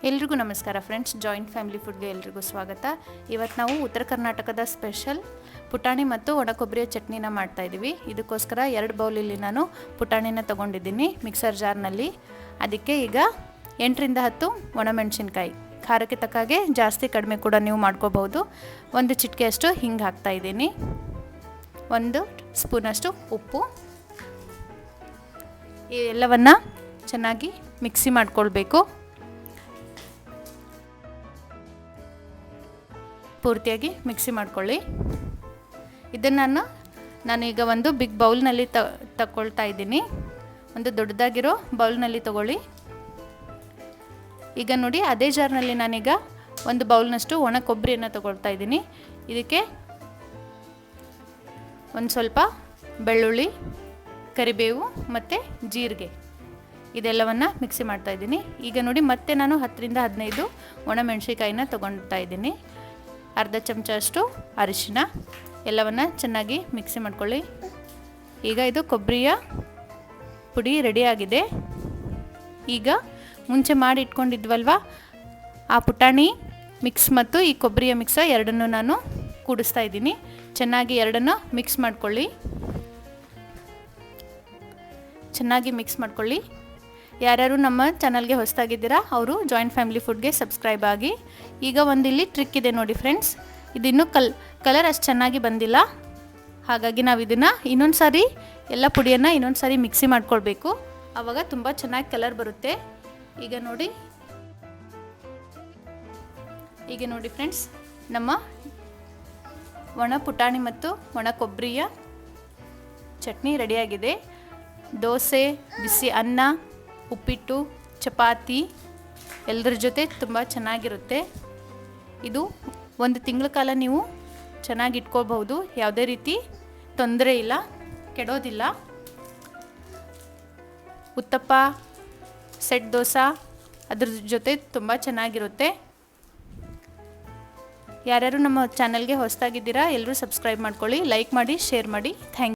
ಎಲ್ರಿಗೂ ನಮಸ್ಕಾರ friends, joint family ಫುಡ್ಗೆ ಎಲ್ರಿಗೂ ಸ್ವಾಗತ. ಇವತ್ತು ನಾವು ಉತ್ತರ ಕರ್ನಾಟಕದ ಸ್ಪೆಷಲ್ ಪುಟಾಣಿ ಮತ್ತು ಒಣ ಕೊಬ್ಬರಿಯ ಚಟ್ನಿನ ಮಾಡ್ತಾಯಿದ್ದೀವಿ. ಇದಕ್ಕೋಸ್ಕರ 2 ಬೌಲಲ್ಲಿ ನಾನು ಪುಟಾಣಿನ ತೊಗೊಂಡಿದ್ದೀನಿ ಮಿಕ್ಸರ್ ಜಾರ್ನಲ್ಲಿ. ಅದಕ್ಕೆ ಈಗ 8ರಿಂದ 10 ಒಣಮೆಣಸಿನ್ಕಾಯಿ, ಖಾರಕ್ಕೆ ತಕ್ಕಾಗೆ ಜಾಸ್ತಿ ಕಡಿಮೆ ಕೂಡ ನೀವು ಮಾಡ್ಕೋಬಹುದು. 1 ಚಿಟಿಕೆಯಷ್ಟು ಹಿಂಗೆ ಹಾಕ್ತಾಯಿದ್ದೀನಿ, 1 ಸ್ಪೂನಷ್ಟು ಉಪ್ಪು. ಇವೆಲ್ಲವನ್ನು ಚೆನ್ನಾಗಿ ಮಿಕ್ಸಿ ಮಾಡ್ಕೊಳ್ಬೇಕು. ಪೂರ್ತಿಯಾಗಿ ಮಿಕ್ಸಿ ಮಾಡ್ಕೊಳ್ಳಿ. ಇದನ್ನು ನಾನೀಗ ಒಂದು ಬಿಗ್ ಬೌಲ್ನಲ್ಲಿ ತಗೊಳ್ತಾ ಇದ್ದೀನಿ. ಒಂದು ದೊಡ್ಡದಾಗಿರೋ ಬೌಲ್ನಲ್ಲಿ ತಗೊಳ್ಳಿ. ಈಗ ನೋಡಿ, ಅದೇ ಜಾರ್ನಲ್ಲಿ ನಾನೀಗ 1 ಬೌಲ್ನಷ್ಟು ಒಣ ಕೊಬ್ಬರಿಯನ್ನು ತಗೊಳ್ತಾ ಇದ್ದೀನಿ. ಇದಕ್ಕೆ ಒಂದು ಸ್ವಲ್ಪ ಬೆಳ್ಳುಳ್ಳಿ, ಕರಿಬೇವು ಮತ್ತು ಜೀರಿಗೆ ಇದೆಲ್ಲವನ್ನು ಮಿಕ್ಸಿ ಮಾಡ್ತಾಯಿದ್ದೀನಿ. ಈಗ ನೋಡಿ, ಮತ್ತೆ ನಾನು 10ರಿಂದ 15 ಒಣಮೆಣಸಿನ್ಕಾಯಿನ ತೊಗೊಳ್ತಾ ಇದ್ದೀನಿ. ಅರ್ಧ ಚಮಚ ಅಷ್ಟು ಅರಿಶಿನ, ಎಲ್ಲವನ್ನು ಚೆನ್ನಾಗಿ ಮಿಕ್ಸಿ ಮಾಡ್ಕೊಳ್ಳಿ. ಈಗ ಇದು ಕೊಬ್ಬರಿಯ ಪುಡಿ ರೆಡಿಯಾಗಿದೆ. ಈಗ ಮುಂಚೆ ಮಾಡಿ ಇಟ್ಕೊಂಡಿದ್ವಲ್ವ ಆ ಪುಟಾಣಿ ಮಿಕ್ಸ್ ಮತ್ತು ಈ ಕೊಬ್ಬರಿಯ ಮಿಕ್ಸ ಎರಡನ್ನೂ ನಾನು ಕೂಡಿಸ್ತಾ ಇದ್ದೀನಿ. ಚೆನ್ನಾಗಿ ಎರಡನ್ನು ಮಿಕ್ಸ್ ಮಾಡ್ಕೊಳ್ಳಿ. ಚೆನ್ನಾಗಿ ಮಿಕ್ಸ್ ಮಾಡ್ಕೊಳ್ಳಿ. ಯಾರ್ಯಾರು ನಮ್ಮ ಚಾನಲ್ಗೆ ಹೊಸದಾಗಿದ್ದೀರಾ ಅವರು ಜಾಯಿಂಟ್ ಫ್ಯಾಮಿಲಿ ಫುಡ್ಗೆ ಸಬ್ಸ್ಕ್ರೈಬ್ ಆಗಿ. ಈಗ ಒಂದಿಲ್ಲಿ ಟ್ರಿಕ್ ಇದೆ ನೋಡಿ ಫ್ರೆಂಡ್ಸ್, ಇದಿನ್ನೂ ಕಲರ್ ಅಷ್ಟು ಚೆನ್ನಾಗಿ ಬಂದಿಲ್ಲ. ಹಾಗಾಗಿ ನಾವು ಇದನ್ನು ಇನ್ನೊಂದು ಸಾರಿ ಎಲ್ಲ ಪುಡಿಯನ್ನು ಇನ್ನೊಂದು ಸಾರಿ ಮಿಕ್ಸಿ ಮಾಡ್ಕೊಳ್ಬೇಕು. ಆವಾಗ ತುಂಬ ಚೆನ್ನಾಗಿ ಕಲರ್ ಬರುತ್ತೆ. ಈಗ ನೋಡಿ ಫ್ರೆಂಡ್ಸ್, ನಮ್ಮ ಒಣ ಪುಟಾಣಿ ಮತ್ತು ಒಣ ಕೊಬ್ಬರಿಯ ಚಟ್ನಿ ರೆಡಿಯಾಗಿದೆ. ದೋಸೆ, ಬಿಸಿ ಅನ್ನ, ಉಪ್ಪಿಟ್ಟು, ಚಪಾತಿ ಎಲ್ಲರ ಜೊತೆ ತುಂಬ ಚೆನ್ನಾಗಿರುತ್ತೆ. ಇದು 1 ತಿಂಗಳ ಕಾಲ ನೀವು ಚೆನ್ನಾಗಿ ಇಟ್ಕೋಬಹುದು. ಯಾವುದೇ ರೀತಿ ತೊಂದರೆ ಇಲ್ಲ, ಕೆಡೋದಿಲ್ಲ. ಉತ್ತಪ್ಪ, ಸೆಟ್ ದೋಸೆ ಅದ್ರ ಜೊತೆ ತುಂಬ ಚೆನ್ನಾಗಿರುತ್ತೆ. ಯಾರ್ಯಾರು ನಮ್ಮ ಚಾನಲ್ಗೆ ಹೊಸದಾಗಿದ್ದೀರಾ ಎಲ್ಲರೂ ಸಬ್ಸ್ಕ್ರೈಬ್ ಮಾಡ್ಕೊಳ್ಳಿ, ಲೈಕ್ ಮಾಡಿ, ಶೇರ್ ಮಾಡಿ. Thank you.